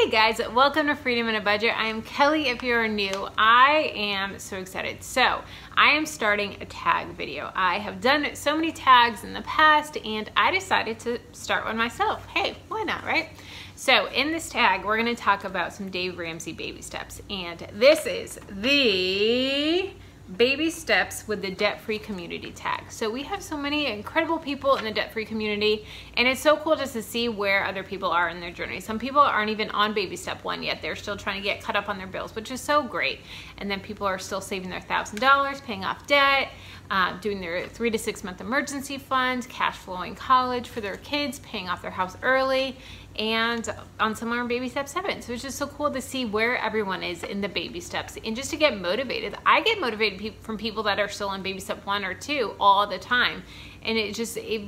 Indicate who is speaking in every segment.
Speaker 1: Hey guys, welcome to Freedom in a Budget. I am Kelly if you're new. I am so excited. So I am starting a tag video. I have done so many tags in the past and I decided to start one myself. Hey, why not, right? So in this tag, we're gonna talk about some Dave Ramsey baby steps. And this is the baby steps with the debt-free community tag. So we have so many incredible people in the debt-free community, and it's so cool just to see where other people are in their journey. Some people aren't even on baby step one yet. They're still trying to get caught up on their bills, which is so great. And then people are still saving their $1,000, paying off debt, doing their 3 to 6 month emergency fund, cash flowing college for their kids, paying off their house early, and on some are on baby step 7. So it's just so cool to see where everyone is in the baby steps and just to get motivated. I get motivated from people that are still on baby step 1 or 2 all the time. And it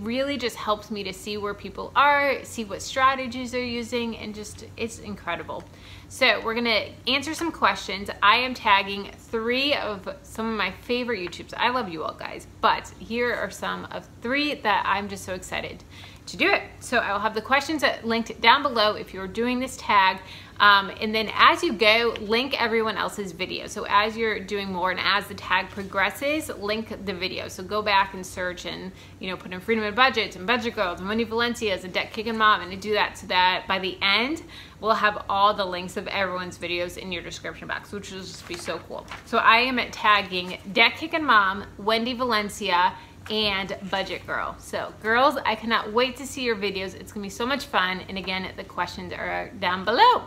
Speaker 1: really just helps me to see where people are, see what strategies they're using, and just, it's incredible. So we're gonna answer some questions. I am tagging 3 of some of my favorite YouTubers. I love you all guys, but here are some of 3 that I'm just so excited to do it. So I will have the questions linked down below if you're doing this tag. And then as you go, link everyone else's video. So as you're doing more and as the tag progresses, link the video. So go back and search and, you know, put in Freedom and Budget and Budget Girls and Wendy Valencia's and Debt Kicking Mom, and to do that so that by the end, we'll have all the links of everyone's videos in your description box, which will just be so cool. So I am tagging Debt Kicking Mom, Wendy Valencia, and Budget Girl. So girls, I cannot wait to see your videos. It's gonna be so much fun. And again, the questions are down below.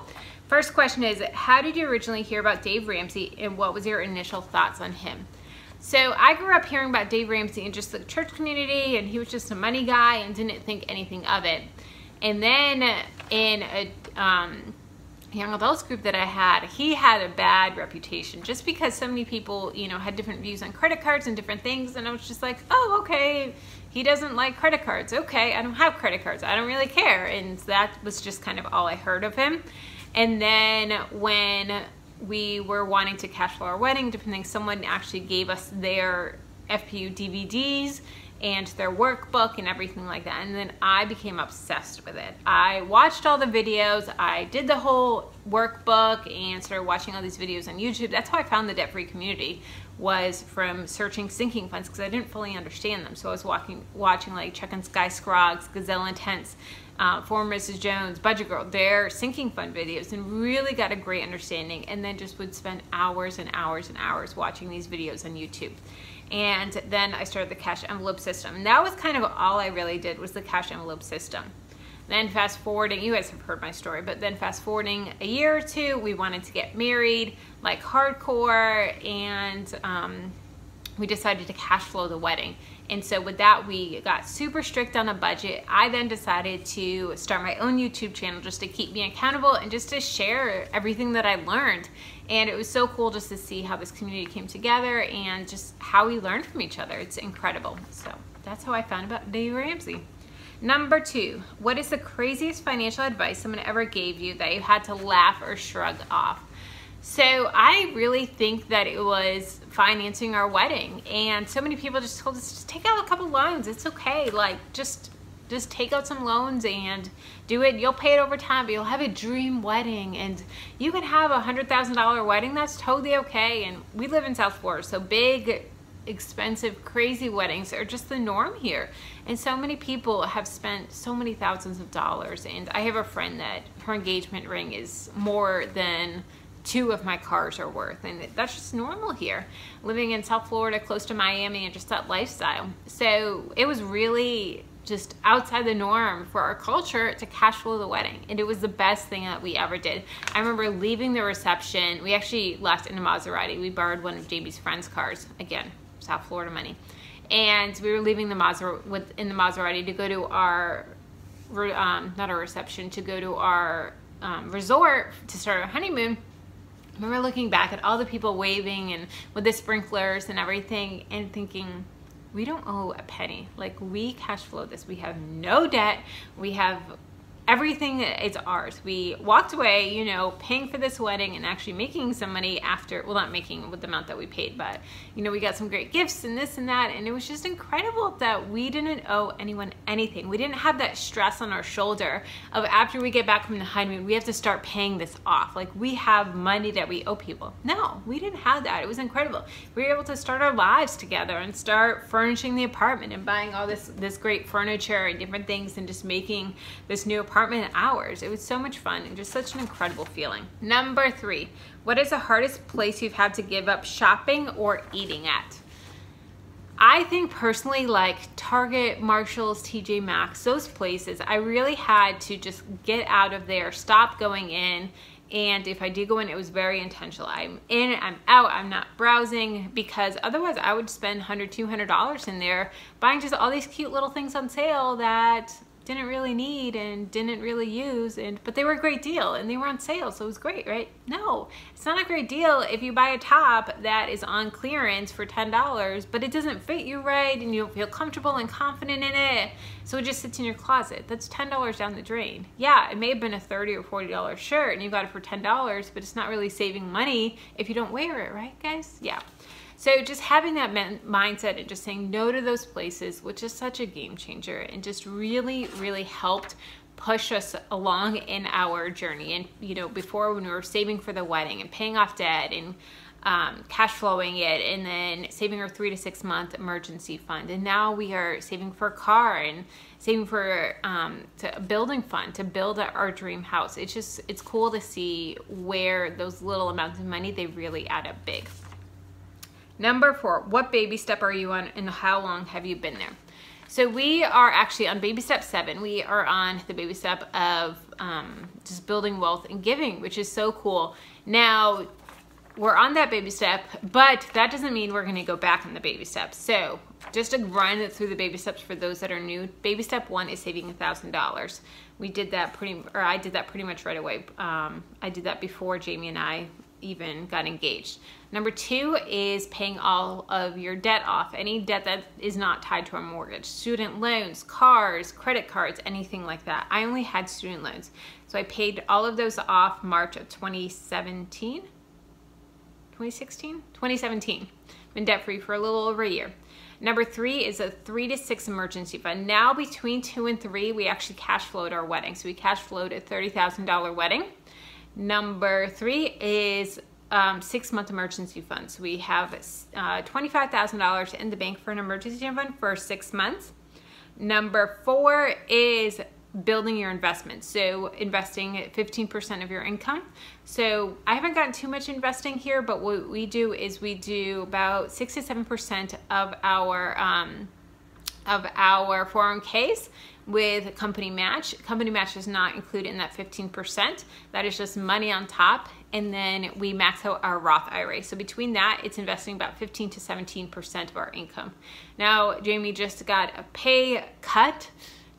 Speaker 1: First question is, how did you originally hear about Dave Ramsey and what was your initial thoughts on him? So I grew up hearing about Dave Ramsey in just the church community, and he was just a money guy and didn't think anything of it. And then in a young adults group that I had, he had a bad reputation just because so many people, you know, had different views on credit cards and different things. And I was just like, oh, okay, he doesn't like credit cards. Okay, I don't have credit cards. I don't really care. And that was just kind of all I heard of him. And then when we were wanting to cash flow our wedding, depending, someone actually gave us their FPU DVDs and their workbook and everything like that. And then I became obsessed with it. I watched all the videos, I did the whole workbook and started watching all these videos on YouTube. That's how I found the debt-free community, was from searching sinking funds because I didn't fully understand them. So I was watching like Chuck and Sky Scroggs, Gazelle Intense, Former Mrs. Jones, Budget Girl, their sinking fund videos, and really got a great understanding, and then just would spend hours and hours and hours watching these videos on YouTube. And then I started the cash envelope system. And that was kind of all I really did, was the cash envelope system. Then fast forwarding, you guys have heard my story, but then fast forwarding a year or 2, we wanted to get married, like hardcore, and we decided to cash flow the wedding. And so with that, we got super strict on a budget. I then decided to start my own YouTube channel just to keep me accountable and just to share everything that I learned. And it was so cool just to see how this community came together and just how we learned from each other. It's incredible. So that's how I found about Dave Ramsey. Number 2, what is the craziest financial advice someone ever gave you that you had to laugh or shrug off? So I really think that it was financing our wedding, and so many people just told us, just take out a couple loans, it's okay, like just take out some loans and do it. You'll pay it over time, but you'll have a dream wedding, and you can have a $100,000 wedding. That's totally okay. And we live in South Florida, so big, expensive, crazy weddings are just the norm here. And so many people have spent so many thousands of dollars. And I have a friend that her engagement ring is more than 2 of my cars are worth, and that's just normal here, living in South Florida, close to Miami, and just that lifestyle. So it was really just outside the norm for our culture to cash flow the wedding, and it was the best thing that we ever did. I remember leaving the reception. We actually left in a Maserati. We borrowed one of Jamie's friend's cars, again, South Florida money, and we were leaving in the Maserati to go to our not our reception, to go to our resort to start our honeymoon. I remember looking back at all the people waving and with the sprinklers and everything and thinking, we don't owe a penny. Like, we cash flow this. We have no debt. We have everything is ours. We walked away, you know, paying for this wedding and actually making some money after, well, not making with the amount that we paid, but, you know, we got some great gifts and this and that. And it was just incredible that we didn't owe anyone anything. We didn't have that stress on our shoulder of after we get back from the honeymoon, we have to start paying this off. Like we have money that we owe people. No, we didn't have that. It was incredible. We were able to start our lives together and start furnishing the apartment and buying all this great furniture and different things and just making this new apartment ours. It was so much fun and just such an incredible feeling. Number 3, what is the hardest place you've had to give up shopping or eating at? I think personally, like Target, Marshalls, TJ Maxx, those places, I really had to just get out of there, stop going in. And if I did go in, it was very intentional. I'm in, I'm out, I'm not browsing, because otherwise I would spend $100, $200 in there buying just all these cute little things on sale that didn't really need and didn't really use, but they were a great deal and they were on sale, so it was great, right? No, it's not a great deal if you buy a top that is on clearance for $10, but it doesn't fit you right and you don't feel comfortable and confident in it, so it just sits in your closet. That's $10 down the drain. Yeah, it may have been a $30 or $40 shirt and you got it for $10, but it's not really saving money if you don't wear it, right, guys? Yeah. So just having that mindset and just saying no to those places, which is such a game changer and just really, really helped push us along in our journey. And, you know, before when we were saving for the wedding and paying off debt and cash flowing it and then saving our 3 to 6 month emergency fund. And now we are saving for a car and saving for a building fund to build our dream house. It's cool to see where those little amounts of money, they really add up big. Number 4, what baby step are you on and how long have you been there? So we are actually on baby step 7. We are on the baby step of just building wealth and giving, which is so cool. Now, we're on that baby step, but that doesn't mean we're gonna go back on the baby steps. So just to run through the baby steps for those that are new, baby step 1 is saving $1,000. I did that pretty much right away. I did that before Jamie and I even got engaged. Number 2 is paying all of your debt off. Any debt that is not tied to a mortgage. Student loans, cars, credit cards, anything like that. I only had student loans. So I paid all of those off March of 2017. 2016? 2017. Been debt free for a little over a year. Number 3 is a 3 to 6 emergency fund. Now between 2 and 3, we actually cash flowed our wedding. So we cash flowed a $30,000 wedding. Number 3 is 6-month emergency fund. So we have $25,000 in the bank for an emergency fund for 6 months. Number 4 is building your investments. So investing 15% of your income. So I haven't gotten too much investing here, but what we do is we do about 6 to 7% of our 401ks with company match. Company match is not included in that 15%. That is just money on top. And then we max out our Roth IRA. So between that, it's investing about 15 to 17% of our income. Now, Jamie just got a pay cut.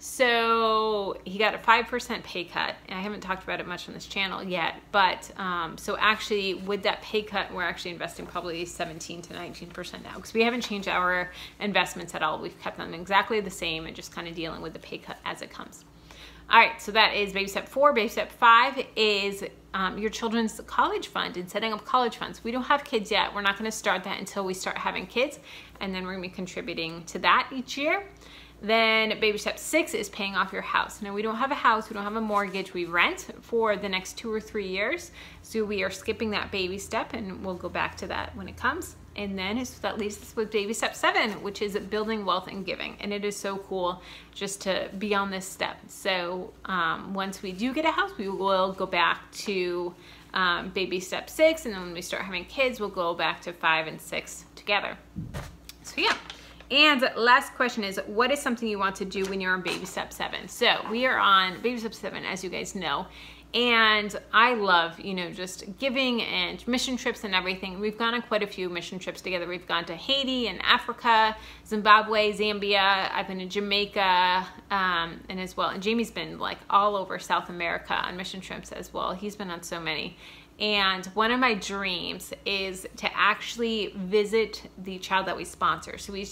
Speaker 1: So he got a 5% pay cut. And I haven't talked about it much on this channel yet, but so actually with that pay cut, we're actually investing probably 17 to 19% now because we haven't changed our investments at all. We've kept them exactly the same and just kind of dealing with the pay cut as it comes. All right, so that is baby step 4. Baby step 5 is your children's college fund and setting up college funds. We don't have kids yet. We're not gonna start that until we start having kids, and then we're gonna be contributing to that each year. Then baby step 6 is paying off your house. Now we don't have a house, we don't have a mortgage, we rent for the next 2 or 3 years. So we are skipping that baby step and we'll go back to that when it comes. And then that leaves us with baby step 7, which is building wealth and giving. And it is so cool just to be on this step. So once we do get a house, we will go back to baby step 6. And then when we start having kids, we'll go back to 5 and 6 together. So yeah. And last question is, what is something you want to do when you're on baby step 7? So we are on baby step 7, as you guys know. And I love, you know, just giving and mission trips and everything. We've gone on quite a few mission trips together. We've gone to Haiti and Africa, Zimbabwe, Zambia. I've been to Jamaica and as well. And Jamie's been like all over South America on mission trips as well. He's been on so many. And one of my dreams is to actually visit the child that we sponsor. So we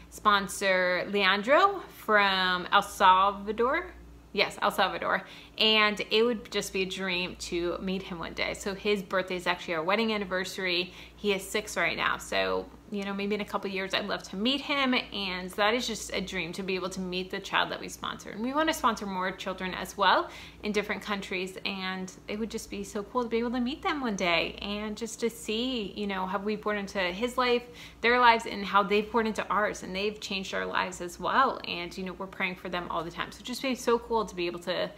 Speaker 1: sponsor Leandro from El Salvador. Yes, El Salvador. And it would just be a dream to meet him one day. So his birthday is actually our wedding anniversary. He is 6 right now. So, you know, maybe in a couple years I'd love to meet him. And that is just a dream, to be able to meet the child that we sponsor. And we want to sponsor more children as well in different countries. And it would just be so cool to be able to meet them one day and just to see, you know, how we poured into his life, their lives, and how they've poured into ours. And they've changed our lives as well. And, you know, we're praying for them all the time. So it just be so cool to be able to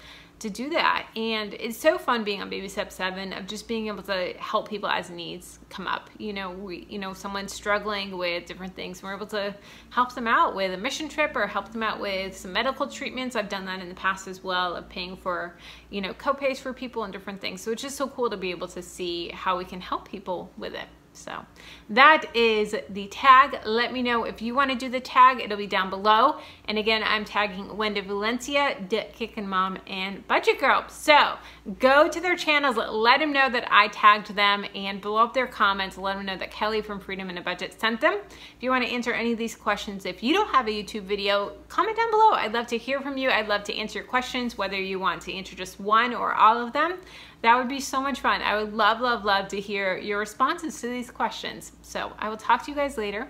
Speaker 1: do that. And it's so fun being on Baby Step 7, of just being able to help people as needs come up. You know, someone's struggling with different things, and we're able to help them out with a mission trip or help them out with some medical treatments. I've done that in the past as well, of paying for, you know, co-pays for people and different things. So it's just so cool to be able to see how we can help people with it. So that is the tag. Let me know if you want to do the tag. It'll be down below. And again, I'm tagging Wendy Valencia, Kickin' Mom, and Budget Girl. So go to their channels, let them know that I tagged them, and blow up their comments. Let them know that Kelly from Freedom in a Budget sent them. If you want to answer any of these questions, if you don't have a YouTube video, comment down below. I'd love to hear from you. I'd love to answer your questions, whether you want to answer just one or all of them. That would be so much fun. I would love, love, love to hear your responses to these questions. So I will talk to you guys later.